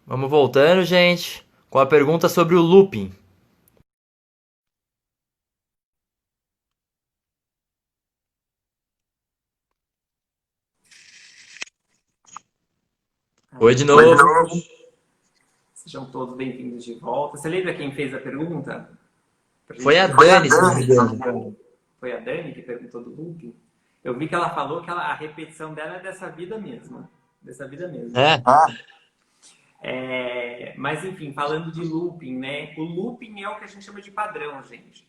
Vamos voltando, gente, com a pergunta sobre o looping. Oi de Oi, de novo. novo. Sejam todos bem-vindos de volta. Você lembra quem fez a pergunta? Pra Foi gente a ver. Foi a Dani, se não me Dani, se não me engano. engano. Foi a Dani que perguntou do looping? Eu vi que ela falou que a repetição dela é dessa vida mesma. Dessa vida mesma. É, Mas, enfim, falando de looping, né? O looping é o que a gente chama de padrão, gente.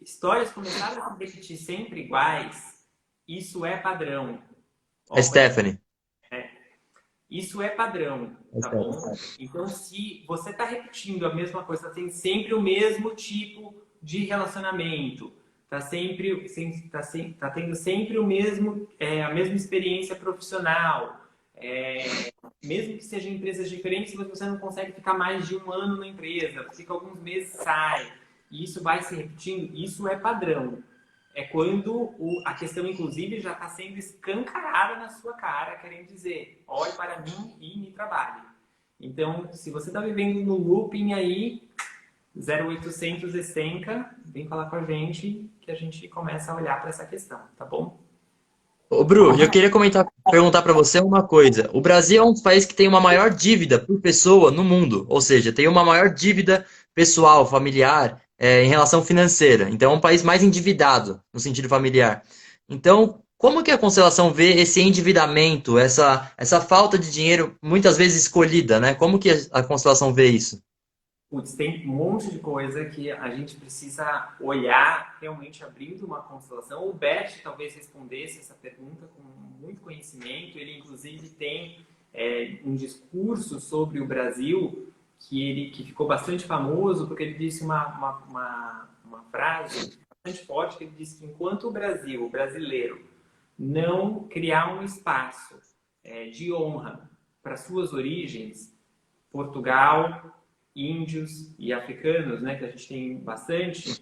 Histórias começaram a se repetir sempre iguais. Isso é padrão. a Ó, por exemplo, Stephanie. isso é padrão, A tá bom? Stephanie. Então, se você está repetindo a mesma coisa, tem sempre o mesmo tipo de relacionamento, tá tendo sempre o mesmo, a mesma experiência profissional, mesmo que sejam empresas diferentes, mas você não consegue ficar mais de um ano na empresa, fica alguns meses, sai, e isso vai se repetindo, isso é padrão. É quando a questão, inclusive, já está sendo escancarada na sua cara, querendo dizer, olhe para mim e me trabalhe. Então, se você está vivendo no looping aí, 0800 Essenca, vem falar com a gente que a gente começa a olhar para essa questão, tá bom? Ô, Bru, eu queria perguntar para você uma coisa. O Brasil é um dos países que tem uma maior dívida por pessoa no mundo, ou seja, tem uma maior dívida pessoal, familiar, em relação financeira. Então, é um país mais endividado no sentido familiar. Então, como que a Constelação vê esse endividamento, essa falta de dinheiro muitas vezes escolhida, né? Como que a Constelação vê isso? Putz, tem um monte de coisa que a gente precisa olhar realmente abrindo uma constelação. O Bert talvez respondesse essa pergunta com muito conhecimento. Ele, inclusive, tem um discurso sobre o Brasil que ficou bastante famoso porque ele disse uma frase bastante forte que ele disse que enquanto o Brasil, o brasileiro, não criar um espaço de honra para suas origens, Portugal, índios e africanos, né, que a gente tem bastante,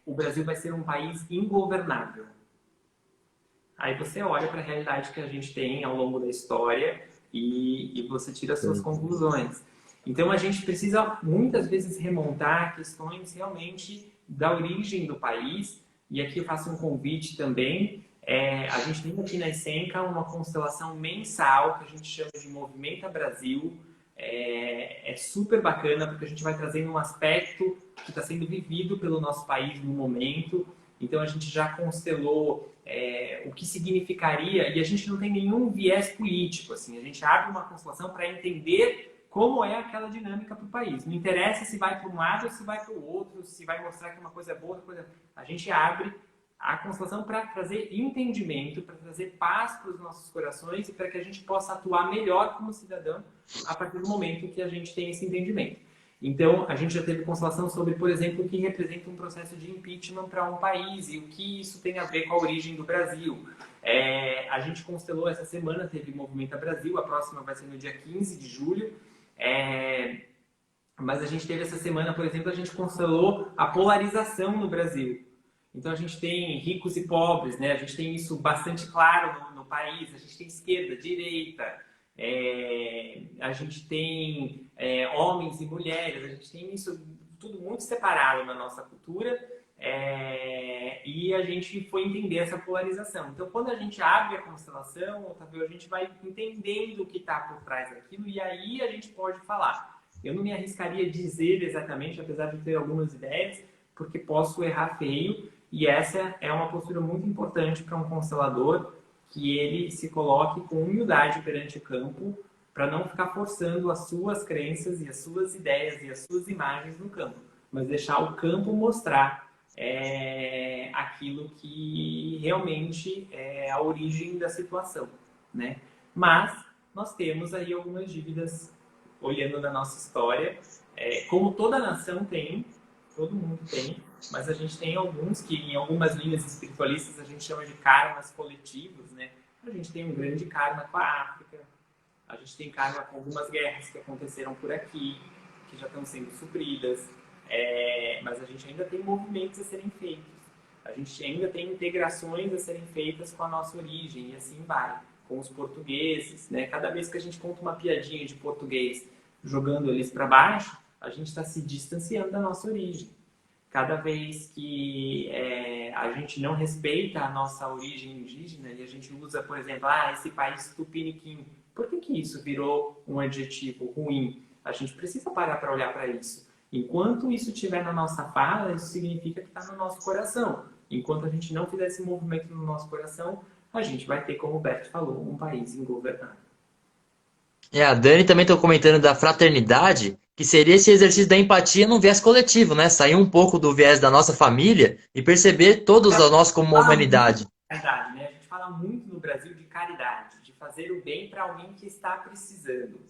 o Brasil vai ser um país ingovernável. Aí você olha para a realidade que a gente tem ao longo da história e você tira as suas conclusões. Então a gente precisa muitas vezes remontar questões realmente da origem do país. E aqui eu faço um convite também. A gente tem aqui na Essenca uma constelação mensal que a gente chama de Movimenta Brasil. É super bacana porque a gente vai trazendo um aspecto que está sendo vivido pelo nosso país no momento. Então a gente já constelou o que significaria, e a gente não tem nenhum viés político, assim, a gente abre uma constelação para entender como é aquela dinâmica para o país. Não interessa se vai para um lado ou se vai para o outro, se vai mostrar que uma coisa é boa, outra coisa. A gente abre a constelação para trazer entendimento, para trazer paz para os nossos corações e para que a gente possa atuar melhor como cidadão a partir do momento que a gente tem esse entendimento. Então, a gente já teve constelação sobre, por exemplo, o que representa um processo de impeachment para um país e o que isso tem a ver com a origem do Brasil. A gente constelou essa semana, teve Movimento Brasil, a próxima vai ser no dia 15 de julho. Mas a gente teve essa semana, por exemplo, a gente constelou a polarização no Brasil. Então a gente tem ricos e pobres, né? A gente tem isso bastante claro no país. A gente tem esquerda, direita, a gente tem homens e mulheres. A gente tem isso tudo muito separado na nossa cultura. E a gente foi entender essa polarização. Então, quando a gente abre a constelação, Otávio, a gente vai entendendo o que está por trás daquilo e aí a gente pode falar. Eu não me arriscaria a dizer exatamente, apesar de ter algumas ideias, porque posso errar feio. E essa é uma postura muito importante para um constelador, que ele se coloque com humildade perante o campo, para não ficar forçando as suas crenças e as suas ideias e as suas imagens no campo, mas deixar o campo mostrar aquilo que realmente é a origem da situação, né? Mas nós temos aí algumas dívidas olhando na nossa história, como toda nação tem, todo mundo tem, mas a gente tem alguns que, em algumas linhas espiritualistas, a gente chama de karmas coletivos, né? A gente tem um grande karma com a África, a gente tem karma com algumas guerras que aconteceram por aqui, que já estão sendo supridas, mas a gente ainda tem movimentos a serem feitos, a gente ainda tem integrações a serem feitas com a nossa origem, e assim vai. com os portugueses, né? Cada vez que a gente conta uma piadinha de português jogando eles para baixo, a gente está se distanciando da nossa origem. Cada vez que a gente não respeita a nossa origem indígena e a gente usa, por exemplo, esse país tupiniquim, por que isso virou um adjetivo ruim? A gente precisa parar para olhar para isso. Enquanto isso estiver na nossa fala, isso significa que está no nosso coração. Enquanto a gente não fizer esse movimento no nosso coração, a gente vai ter, como o Bert falou, um país ingovernável. A Dani também está comentando da fraternidade, que seria esse exercício da empatia num viés coletivo, né? Sair um pouco do viés da nossa família e perceber todos a nós como uma Fala muito humanidade. de caridade, né? A gente fala muito no Brasil de caridade, de fazer o bem para alguém que está precisando.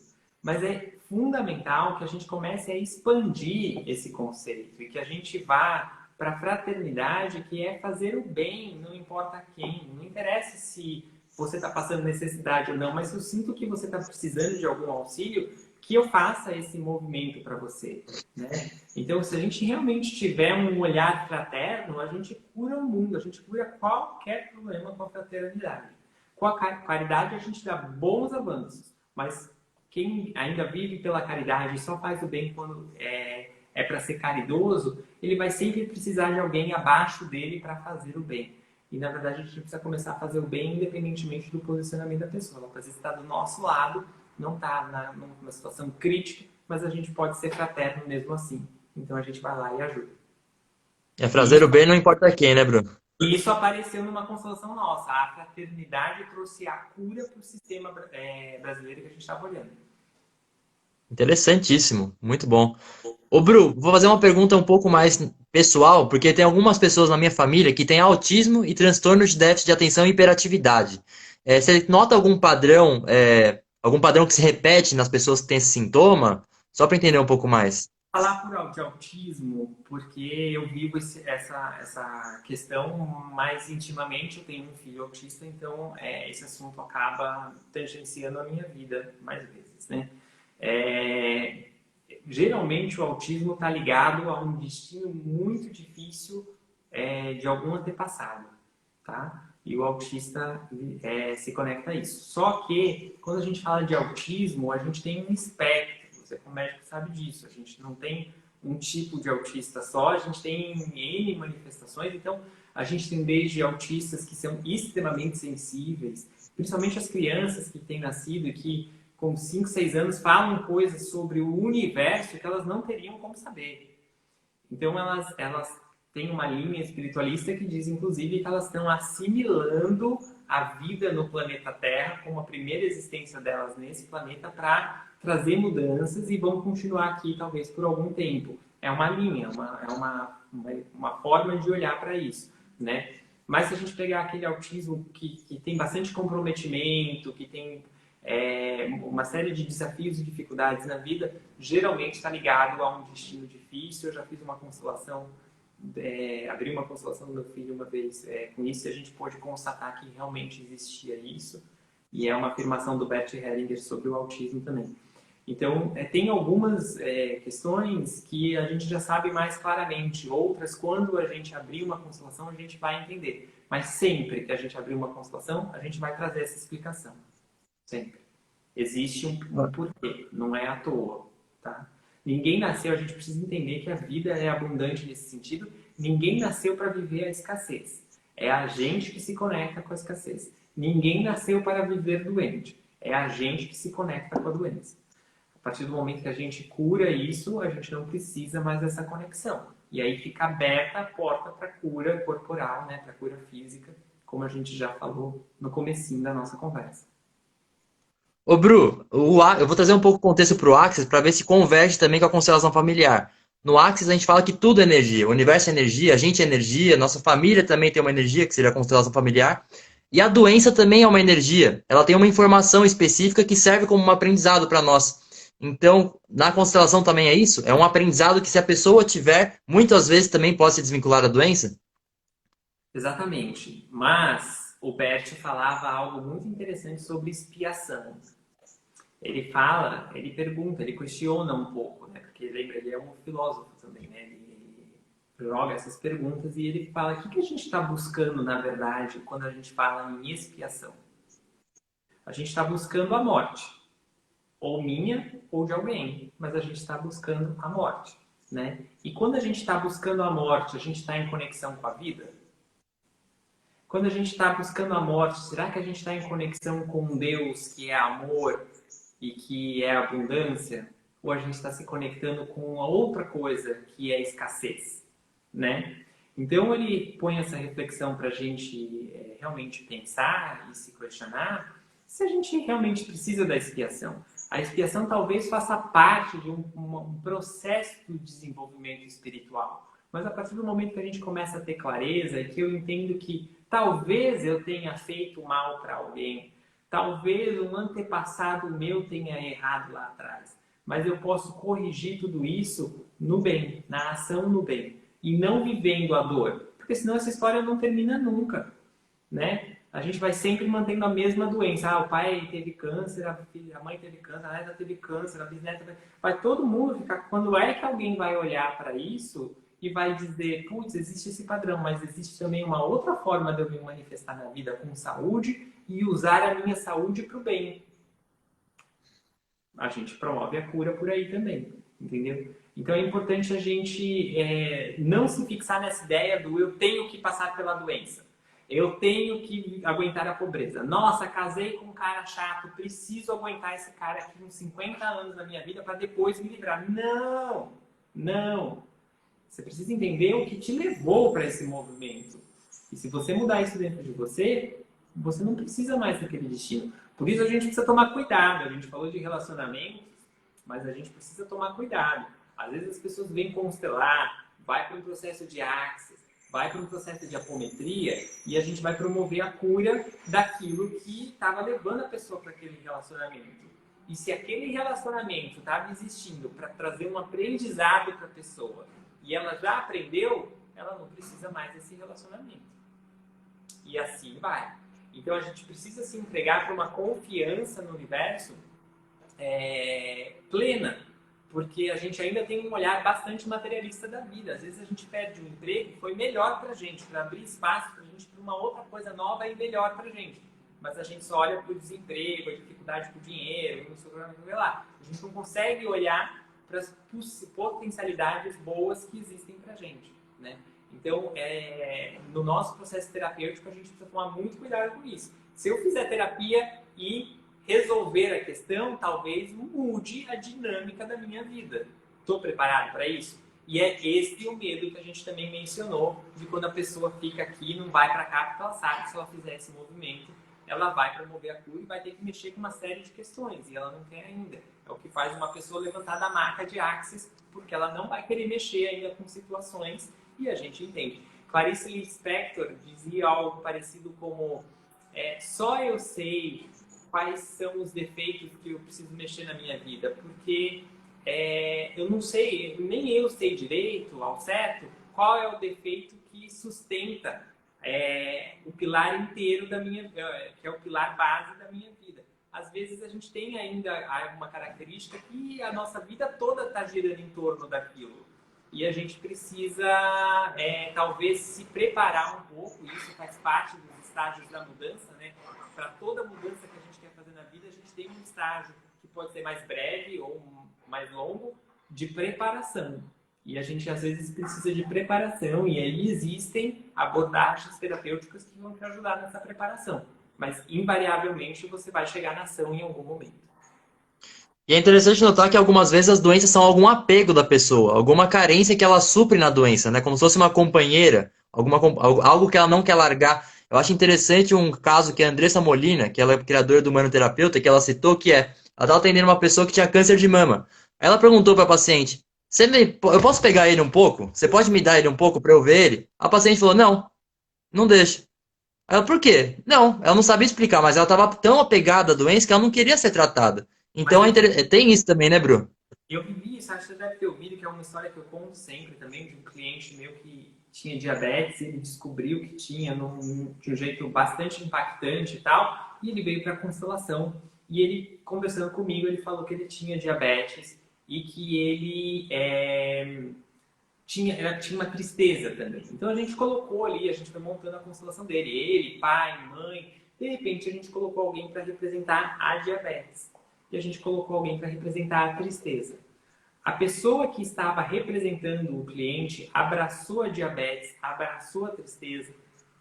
Mas é fundamental que a gente comece a expandir esse conceito e que a gente vá para a fraternidade, que é fazer o bem, não importa quem. Não interessa se você está passando necessidade ou não, mas eu sinto que você está precisando de algum auxílio, que eu faça esse movimento para você, né? Então, se a gente realmente tiver um olhar fraterno, a gente cura o mundo, a gente cura qualquer problema com a fraternidade. Com a caridade, a gente dá bons avanços, mas quem ainda vive pela caridade e só faz o bem quando é para ser caridoso, ele vai sempre precisar de alguém abaixo dele para fazer o bem. E, na verdade, a gente precisa começar a fazer o bem independentemente do posicionamento da pessoa. Ela precisa estar do nosso lado, não está numa situação crítica, mas a gente pode ser fraterno mesmo assim. Então, a gente vai lá e ajuda. É E fazer o bem não importa quem, né, Bruno? isso apareceu numa consolação nossa. A fraternidade trouxe a cura para o sistema brasileiro que a gente estava olhando. Interessantíssimo, muito bom. Ô, Bru, vou fazer uma pergunta um pouco mais pessoal, porque tem algumas pessoas na minha família que têm autismo e transtorno de déficit de atenção e hiperatividade. Você nota algum padrão que se repete nas pessoas que têm esse sintoma? Só para entender um pouco mais. Falar de autismo, porque eu vivo essa questão mais intimamente. Eu tenho um filho autista, então esse assunto acaba tangenciando a minha vida mais vezes, né? Geralmente o autismo está ligado a um destino muito difícil de algum antepassado, tá? E o autista se conecta a isso. Só que quando a gente fala de autismo, a gente tem um espectro. Você como médico sabe disso. A gente não tem um tipo de autista só, a gente tem N manifestações. Então, a gente tem desde autistas que são extremamente sensíveis, principalmente as crianças que têm nascido e que com 5, 6 anos falam coisas sobre o universo que elas não teriam como saber. Então, elas têm uma linha espiritualista que diz, inclusive, que elas estão assimilando a vida no planeta Terra como a primeira existência delas nesse planeta para trazer mudanças e vão continuar aqui talvez por algum tempo. É uma linha, uma forma de olhar para isso, né? Mas se a gente pegar aquele autismo que tem bastante comprometimento, que tem uma série de desafios e dificuldades na vida, geralmente está ligado a um destino difícil. Eu já fiz uma constelação, abri uma constelação do meu filho uma vez com isso, e a gente pôde constatar que realmente existia isso, e é uma afirmação do Bert Hellinger sobre o autismo também. Então, tem algumas questões que a gente já sabe mais claramente, outras, quando a gente abrir uma constelação, a gente vai entender. Mas sempre que a gente abrir uma constelação, a gente vai trazer essa explicação. Sempre. Existe um porquê, não é à toa, tá? Ninguém nasceu, a gente precisa entender que a vida é abundante nesse sentido, ninguém nasceu para viver a escassez. É a gente que se conecta com a escassez. Ninguém nasceu para viver doente. É a gente que se conecta com a doença. A partir do momento que a gente cura isso, a gente não precisa mais dessa conexão. E aí fica aberta a porta para a cura corporal, né? Para a cura física, como a gente já falou no comecinho da nossa conversa. Ô, Bru, eu vou trazer um pouco o contexto para o Axis para ver se converge também com a constelação familiar. No Axis a gente fala que tudo é energia, o universo é energia, a gente é energia, nossa família também tem uma energia, que seria a constelação familiar, e a doença também é uma energia. Ela tem uma informação específica que serve como um aprendizado para nós. Então, na constelação também é isso? É um aprendizado que, se a pessoa tiver, muitas vezes também pode se desvincular da doença? Exatamente. Mas o Bert falava algo muito interessante sobre expiação. Ele pergunta, ele questiona um pouco, né? Porque lembra, ele é um filósofo também, né? Ele joga essas perguntas e ele fala: o que a gente está buscando, na verdade, quando a gente fala em expiação? A gente está buscando a morte, ou minha ou de alguém, mas a gente está buscando a morte, né? E quando a gente está buscando a morte, a gente está em conexão com a vida? Quando a gente está buscando a morte, será que a gente está em conexão com um Deus que é amor e que é abundância? Ou a gente está se conectando com uma outra coisa que é escassez, né? Então ele põe essa reflexão para a gente realmente pensar e se questionar se a gente realmente precisa da expiação. A expiação talvez faça parte de um processo de desenvolvimento espiritual. Mas a partir do momento que a gente começa a ter clareza, que eu entendo que talvez eu tenha feito mal para alguém, talvez um antepassado meu tenha errado lá atrás, mas eu posso corrigir tudo isso no bem, na ação no bem, e não vivendo a dor, porque senão essa história não termina nunca, né? A gente vai sempre mantendo a mesma doença. Ah, o pai teve câncer, a mãe teve câncer, a neta teve câncer, a bisneta... Vai todo mundo ficar... Quando é que alguém vai olhar para isso e vai dizer, putz, existe esse padrão, mas existe também uma outra forma de eu me manifestar na vida com saúde e usar a minha saúde para o bem. A gente promove a cura por aí também, entendeu? Então é importante a gente não se fixar nessa ideia do eu tenho que passar pela doença. Eu tenho que aguentar a pobreza. Nossa, casei com um cara chato, preciso aguentar esse cara aqui uns 50 anos na minha vida para depois me livrar. Não! Não! Você precisa entender o que te levou para esse movimento. E se você mudar isso dentro de você, você não precisa mais daquele destino. Por isso a gente precisa tomar cuidado. A gente falou de relacionamentos, mas a gente precisa tomar cuidado. Às vezes as pessoas vêm constelar, vai para um processo de axis, vai para um processo de apometria e a gente vai promover a cura daquilo que estava levando a pessoa para aquele relacionamento. E se aquele relacionamento estava existindo para trazer um aprendizado para a pessoa e ela já aprendeu, ela não precisa mais desse relacionamento. E assim vai. Então a gente precisa se entregar para uma confiança no universo plena, porque a gente ainda tem um olhar bastante materialista da vida. Às vezes a gente perde um emprego que foi melhor para a gente, para abrir espaço para a gente para uma outra coisa nova e melhor para a gente. Mas a gente só olha para o desemprego, a dificuldade com o dinheiro, não sei o que lá. A gente não consegue olhar para as potencialidades boas que existem para a gente, né? Então, no nosso processo terapêutico, a gente precisa tomar muito cuidado com isso. Se eu fizer terapia e resolver a questão, talvez mude a dinâmica da minha vida. Estou preparado para isso? E é esse o medo que a gente também mencionou, de quando a pessoa fica aqui e não vai para cá, porque ela sabe que se ela fizer esse movimento, ela vai promover a cura e vai ter que mexer com uma série de questões, e ela não quer ainda. É o que faz uma pessoa levantar da maca de Axis, porque ela não vai querer mexer ainda com situações, e a gente entende. Clarice Lispector dizia algo parecido como só eu sei quais são os defeitos que eu preciso mexer na minha vida, porque eu não sei, nem eu sei direito, ao certo, qual é o defeito que sustenta o pilar inteiro da minha, que é o pilar base da minha vida. Às vezes a gente tem ainda alguma característica que a nossa vida toda está girando em torno daquilo. E a gente precisa, talvez, se preparar um pouco, isso faz parte dos estágios da mudança, né? Para toda mudança que a gente quer fazer na vida, a gente tem um estágio que pode ser mais breve ou mais longo, de preparação. E a gente, às vezes, precisa de preparação, e aí existem abordagens terapêuticas que vão te ajudar nessa preparação. Mas, invariavelmente, você vai chegar na ação em algum momento. E é interessante notar que algumas vezes as doenças são algum apego da pessoa, alguma carência que ela supre na doença, né? Como se fosse uma companheira, algo que ela não quer largar. Eu acho interessante um caso que a Andressa Molina, que ela é criadora do Humanoterapeuta, que ela citou, ela estava atendendo uma pessoa que tinha câncer de mama. Aí ela perguntou para a paciente, eu posso pegar ele um pouco? Você pode me dar ele um pouco para eu ver ele? A paciente falou, não, não deixa. Ela, por quê? Não, ela não sabia explicar, mas ela estava tão apegada à doença que ela não queria ser tratada. Mas Então tem isso também, né, Bru? eu vivi isso, acho que você deve ter ouvido, que é uma história que eu conto sempre também, de um cliente meu que tinha diabetes, ele descobriu que tinha de um jeito bastante impactante e tal, e ele veio para a constelação. E ele, conversando comigo, ele falou que ele tinha diabetes e que ele tinha uma tristeza também. Então a gente colocou ali, a gente foi montando a constelação dele, ele, pai, mãe, De repente, a gente colocou alguém para representar a diabetes. E a gente colocou alguém para representar a tristeza. A pessoa que estava representando o cliente abraçou a diabetes, abraçou a tristeza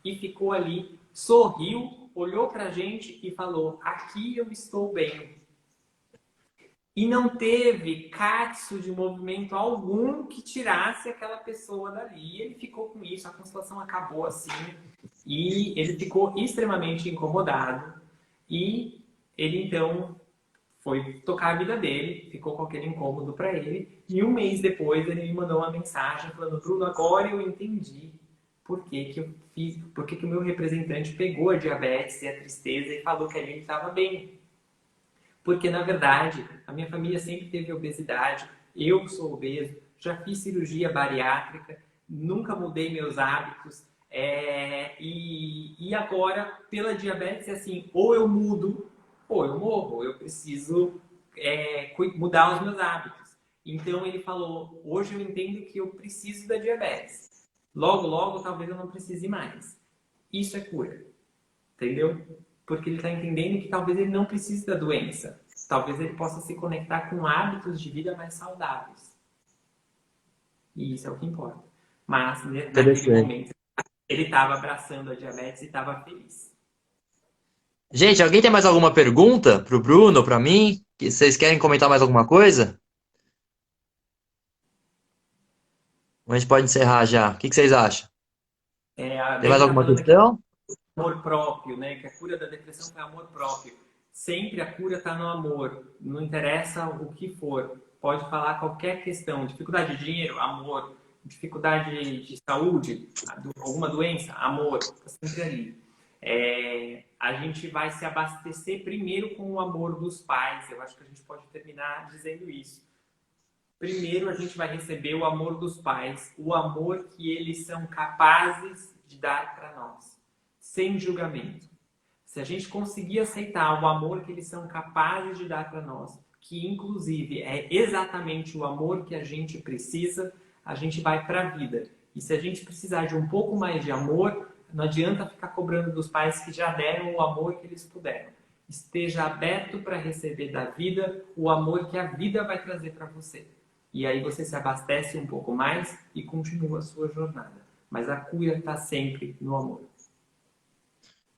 e ficou ali, sorriu, olhou para a gente e falou: aqui eu estou bem. E não teve catso de movimento algum que tirasse aquela pessoa dali. E ele ficou com isso, a constelação acabou assim. E ele ficou extremamente incomodado. E ele então foi tocar a vida dele, ficou com aquele incômodo para ele. E um mês depois ele me mandou uma mensagem falando: Bruno, agora eu entendi por que que eu fiz, por que que o meu representante pegou a diabetes e a tristeza e falou que a gente estava bem. Porque, na verdade, a minha família sempre teve obesidade, eu sou obeso, já fiz cirurgia bariátrica, nunca mudei meus hábitos, e agora, pela diabetes, é assim, ou eu mudo, ou eu morro, eu preciso mudar os meus hábitos. Então, ele falou, hoje eu entendo que eu preciso da diabetes. Logo, logo, talvez eu não precise mais. Isso é cura, entendeu? Porque ele está entendendo que talvez ele não precise da doença. Talvez ele possa se conectar com hábitos de vida mais saudáveis. E isso é o que importa. Mas, naquele momento, ele estava abraçando a diabetes e estava feliz. Gente, alguém tem mais alguma pergunta pro Bruno ou pra mim? Que vocês querem comentar mais alguma coisa? Ou a gente pode encerrar já. O que vocês acham? A Tem mais Debbie está alguma falando aqui questão? do amor próprio, né? Que a cura da depressão foi amor próprio. Sempre a cura está no amor. Não interessa o que for. Pode falar qualquer questão. Dificuldade de dinheiro, amor. Dificuldade de saúde, alguma doença, amor. Está sempre ali. A gente vai se abastecer primeiro com o amor dos pais. Eu acho que a gente pode terminar dizendo isso. Primeiro a gente vai receber o amor dos pais, o amor que eles são capazes de dar para nós, sem julgamento. Se a gente conseguir aceitar o amor que eles são capazes de dar para nós, que inclusive é exatamente o amor que a gente precisa, a gente vai para a vida. E se a gente precisar de um pouco mais de amor, não adianta ficar cobrando dos pais que já deram o amor que eles puderam. Esteja aberto para receber da vida o amor que a vida vai trazer para você. E aí você se abastece um pouco mais e continua a sua jornada. Mas a cura está sempre no amor.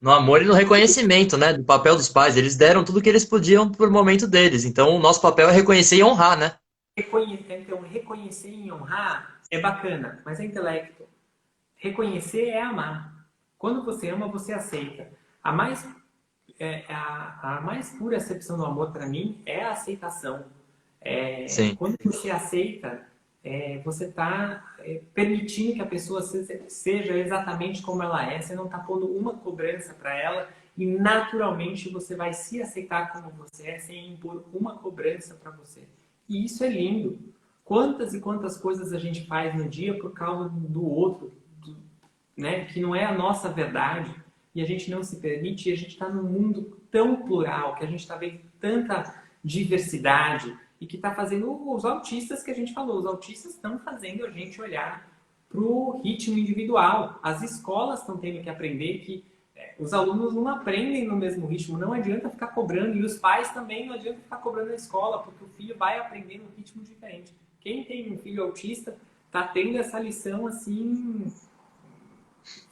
No amor e no reconhecimento, né? Do papel dos pais. Eles deram tudo que eles podiam por momento deles. Então, o nosso papel é reconhecer e honrar, né? Então, reconhecer e honrar é bacana, mas é intelecto. Reconhecer é amar. Quando você ama, você aceita. A mais pura acepção do amor para mim é a aceitação. Sim. Quando você aceita, você está permitindo que a pessoa seja exatamente como ela é. Você não está pondo uma cobrança para ela e naturalmente você vai se aceitar como você é sem impor uma cobrança para você. E isso é lindo. Quantas e quantas coisas a gente faz no dia por causa do outro, né? Que não é a nossa verdade e a gente não se permite. E a gente está num mundo tão plural, que a gente está vendo tanta diversidade e que está fazendo os autistas que a gente falou. Os autistas estão fazendo a gente olhar para o ritmo individual. As escolas estão tendo que aprender que os alunos não aprendem no mesmo ritmo. Não adianta ficar cobrando. E os pais também não adianta ficar cobrando na escola, porque o filho vai aprender num ritmo diferente. Quem tem um filho autista está tendo essa lição assim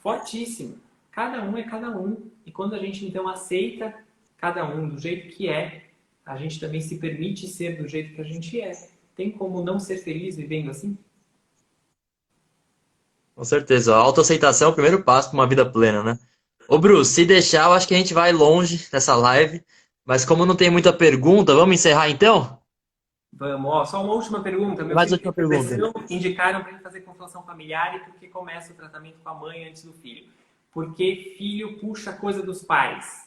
fortíssima. Cada um é cada um. E quando a gente então aceita cada um do jeito que é, a gente também se permite ser do jeito que a gente é. Tem como não ser feliz vivendo assim? Com certeza. A autoaceitação é o primeiro passo para uma vida plena, né? Ô, Bruce, se deixar, eu acho que a gente vai longe nessa live. Mas como não tem muita pergunta, vamos encerrar então? Vamos, ó, só uma última pergunta. Meu Mais filho última tem pergunta. depressão, indicaram para ele fazer constelação familiar e porque começa o tratamento com a mãe antes do filho. Porque filho puxa coisa dos pais.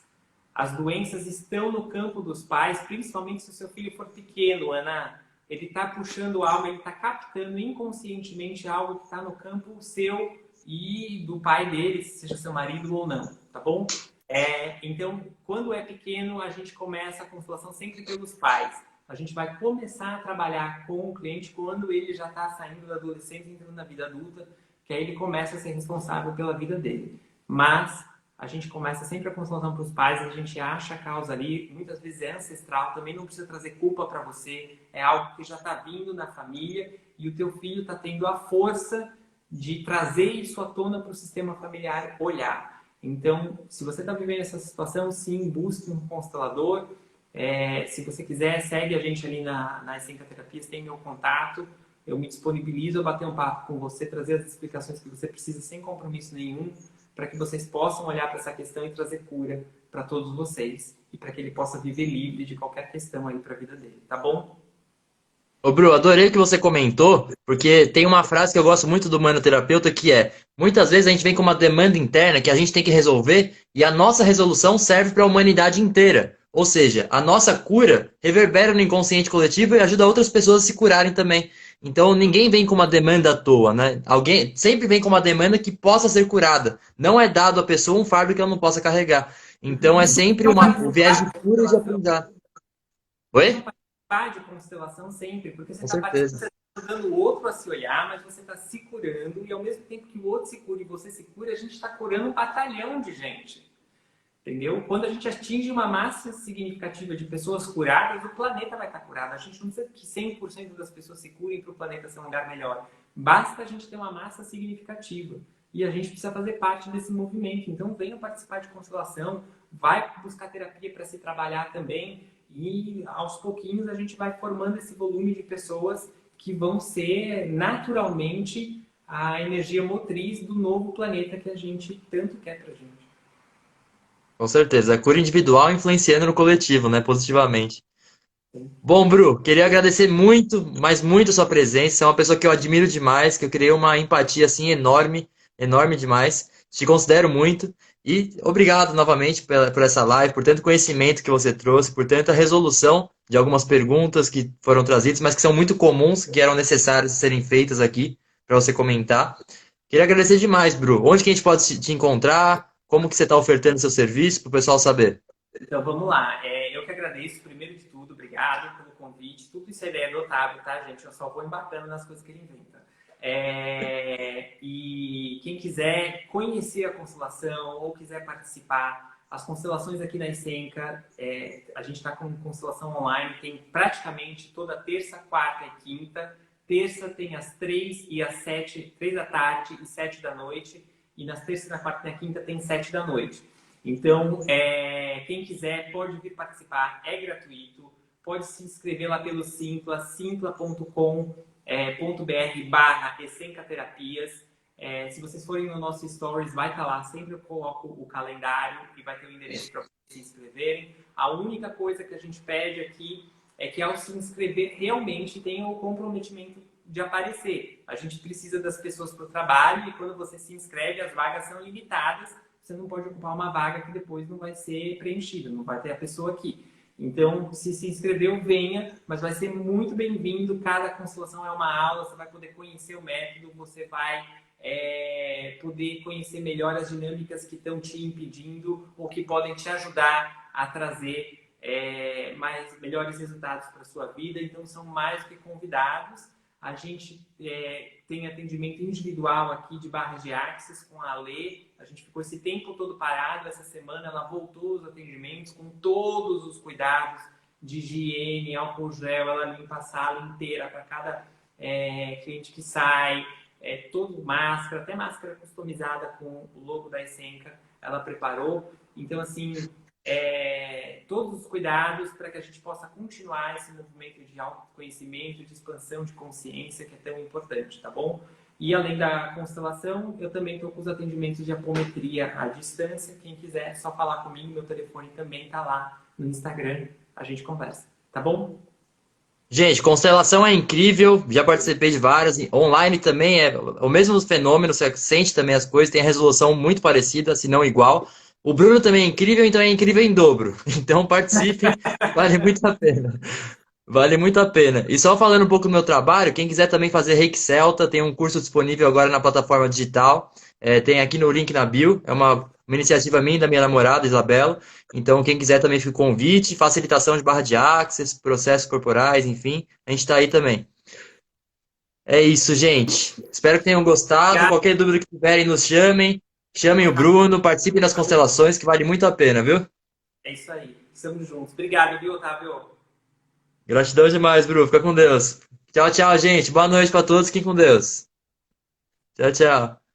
As doenças estão no campo dos pais, principalmente se o seu filho for pequeno, Ana. Ele está puxando algo, ele está captando inconscientemente algo que está no campo seu e do pai dele, seja seu marido ou não, tá bom? Então, quando é pequeno, a gente começa a constelação sempre pelos pais. A gente vai começar a trabalhar com o cliente quando ele já está saindo da adolescência e entrando na vida adulta, que aí ele começa a ser responsável pela vida dele. Mas a gente começa sempre a constelação para os pais, a gente acha a causa ali, muitas vezes é ancestral, também não precisa trazer culpa para você, é algo que já está vindo na família e o teu filho está tendo a força de trazer isso à tona para o sistema familiar olhar. Então, se você está vivendo essa situação, sim, busque um constelador. Se você quiser, segue a gente ali na Essenca Terapias, tem meu contato. Eu me disponibilizo a bater um papo com você, trazer as explicações que você precisa sem compromisso nenhum, para que vocês possam olhar para essa questão e trazer cura para todos vocês e para que ele possa viver livre de qualquer questão aí para a vida dele, tá bom? Ô, Bru, adorei o que você comentou, porque tem uma frase que eu gosto muito do manoterapeuta que é: muitas vezes a gente vem com uma demanda interna que a gente tem que resolver e a nossa resolução serve para a humanidade inteira. Ou seja, a nossa cura reverbera no inconsciente coletivo e ajuda outras pessoas a se curarem também. Então ninguém vem com uma demanda à toa, né? Alguém sempre vem com uma demanda que possa ser curada. Não é dado à pessoa um fardo que ela não possa carregar. Então é sempre o viés de cura e de aprendizado. Venham Oi? participar de constelação sempre, porque você Com está certeza. ajudando o outro a se olhar, mas você está se curando, e ao mesmo tempo que o outro se cura e você se cura, a gente está curando um batalhão de gente. Entendeu? Quando a gente atinge uma massa significativa de pessoas curadas, o planeta vai estar curado. A gente não precisa que 100% das pessoas se curem para o planeta ser um lugar melhor. Basta a gente ter uma massa significativa. E a gente precisa fazer parte desse movimento. Então, venham participar de constelação, vai buscar terapia para se trabalhar também. E, aos pouquinhos, a gente vai formando esse volume de pessoas que vão ser, naturalmente, a energia motriz do novo planeta que a gente tanto quer para a gente. Com certeza. A cura individual influenciando no coletivo, né? Positivamente. Bom, Bru, queria agradecer muito, mas muito a sua presença. Você é uma pessoa que eu admiro demais, que eu criei uma empatia assim enorme, enorme demais. Te considero muito. E obrigado novamente por essa live, por tanto conhecimento que você trouxe, por tanta resolução de algumas perguntas que foram trazidas, mas que são muito comuns, que eram necessárias serem feitas aqui para você comentar. Queria agradecer demais, Bru. Onde que a gente pode te encontrar? Como que você está ofertando seu serviço para o pessoal saber? Então vamos lá. Eu que agradeço, primeiro de tudo, obrigado pelo convite. Tudo isso é ideia do Otávio, tá, gente? Eu só vou embarcando nas coisas que ele inventa. E quem quiser conhecer a constelação ou quiser participar, as constelações aqui na Essenca, a gente está com constelação online, tem praticamente toda terça, quarta e quinta. Terça tem às 3 e às 7, 3 da tarde e 7 da noite. E nas terças, na quarta e na quinta tem 7 da noite. Então, quem quiser pode vir participar, é gratuito. Pode se inscrever lá pelo Simpla, simpla.com.br/essencaterapias. Se vocês forem no nosso Stories, vai estar lá. Sempre eu coloco o calendário e vai ter o endereço para vocês se inscreverem. A única coisa que a gente pede aqui é que ao se inscrever realmente tenha o comprometimento de aparecer. A gente precisa das pessoas para o trabalho e quando você se inscreve, as vagas são limitadas. Você não pode ocupar uma vaga que depois não vai ser preenchida, não vai ter a pessoa aqui. Então, se inscreveu, venha, mas vai ser muito bem-vindo. Cada constelação é uma aula, você vai poder conhecer o método, você vai poder conhecer melhor as dinâmicas que estão te impedindo ou que podem te ajudar a trazer melhores resultados para a sua vida. Então, são mais do que convidados. A gente tem atendimento individual aqui de Barra de Axis com a Lê. A gente ficou esse tempo todo parado. Essa semana ela voltou os atendimentos com todos os cuidados de higiene, álcool gel. Ela limpa a sala inteira para cada cliente que sai. Todo máscara, até máscara customizada com o logo da Essenca. Ela preparou. Então, assim, todos os cuidados para que a gente possa continuar esse movimento de autoconhecimento, de expansão de consciência que é tão importante, tá bom? E além da constelação, eu também estou com os atendimentos de apometria à distância. Quem quiser, é só falar comigo, meu telefone também está lá no Instagram, a gente conversa, tá bom? Gente, constelação é incrível, já participei de várias, online também é o mesmo fenômeno, você sente também as coisas, tem a resolução muito parecida, se não igual. O Bruno também é incrível, então é incrível em dobro. Então participem, vale muito a pena. Vale muito a pena. E só falando um pouco do meu trabalho, quem quiser também fazer Reiki Celta, tem um curso disponível agora na plataforma digital. Tem aqui no link na bio. É uma iniciativa minha e da minha namorada, Isabela. Então, quem quiser também fica o convite. Facilitação de barra de access, processos corporais, enfim. A gente está aí também. É isso, gente. Espero que tenham gostado. Qualquer dúvida que tiverem, nos chamem. Chamem o Bruno, participem das constelações, que vale muito a pena, viu? É isso aí. Estamos juntos. Obrigado, viu, Otávio? Gratidão demais, Bruno. Fica com Deus. Tchau, tchau, gente. Boa noite pra todos. Fiquem com Deus. Tchau, tchau.